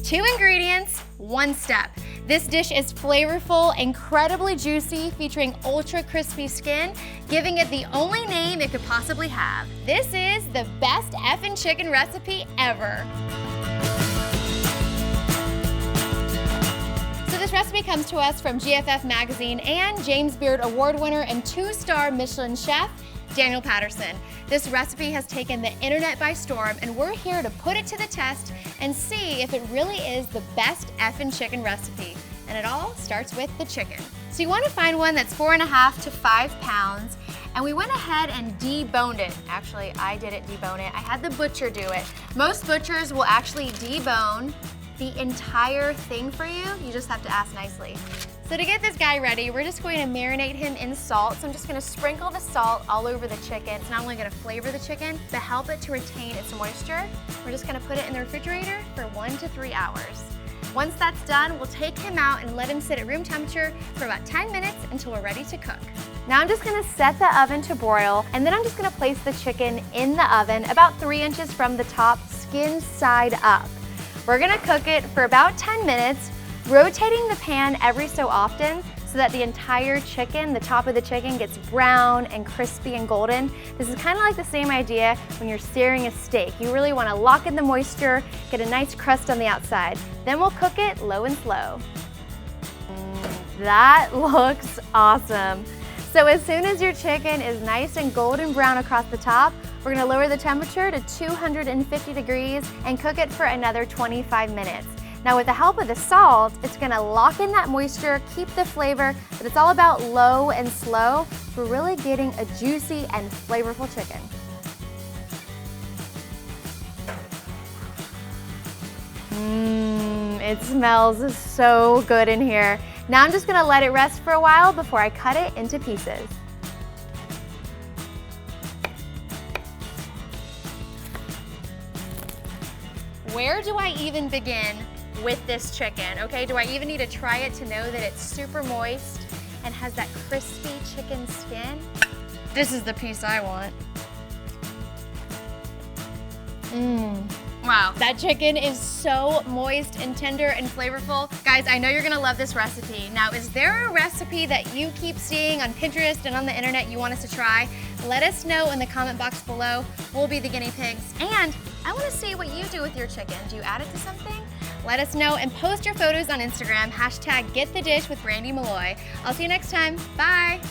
2 ingredients, 1 step. This dish is flavorful, incredibly juicy, featuring ultra crispy skin, giving it the only name it could possibly have. This is the best effin' chicken recipe ever. So this recipe comes to us from GFF magazine and James Beard Award winner and 2-star Michelin chef, Daniel Patterson. This recipe has taken the internet by storm, and we're here to put it to the test and see if it really is the best effin' chicken recipe. And it all starts with the chicken. So you want to find one that's 4.5 to 5 pounds, and we went ahead and deboned it. Actually, I didn't debone it. I had the butcher do it. Most butchers will actually debone the entire thing for you. You just have to ask nicely. So to get this guy ready, we're just going to marinate him in salt. So I'm just going to sprinkle the salt all over the chicken. It's not only going to flavor the chicken, but help it to retain its moisture. We're just going to put it in the refrigerator for 1 to 3 hours. Once that's done, we'll take him out and let him sit at room temperature for about 10 minutes until we're ready to cook. Now I'm just going to set the oven to broil, and then I'm just going to place the chicken in the oven about 3 inches from the top, skin side up. We're going to cook it for about 10 minutes, rotating the pan every so often so that the entire chicken, the top of the chicken, gets brown and crispy and golden. This is kind of like the same idea when you're searing a steak. You really want to lock in the moisture, get a nice crust on the outside. Then we'll cook it low and slow. That looks awesome. So as soon as your chicken is nice and golden brown across the top, we're going to lower the temperature to 250 degrees and cook it for another 25 minutes. Now with the help of the salt, it's going to lock in that moisture, keep the flavor, but it's all about low and slow. We're really getting a juicy and flavorful chicken. It smells so good in here. Now I'm just going to let it rest for a while before I cut it into pieces. Where do I even begin with this chicken? Okay, do I even need to try it to know that it's super moist and has that crispy chicken skin? This is the piece I want. Wow, that chicken is so moist and tender and flavorful. Guys, I know you're gonna love this recipe. Now, is there a recipe that you keep seeing on Pinterest and on the internet you want us to try? Let us know in the comment box below. We'll be the guinea pigs. And I wanna see what you do with your chicken. Do you add it to something? Let us know and post your photos on Instagram, #GetTheDish with Brandi Milloy. I'll see you next time. Bye.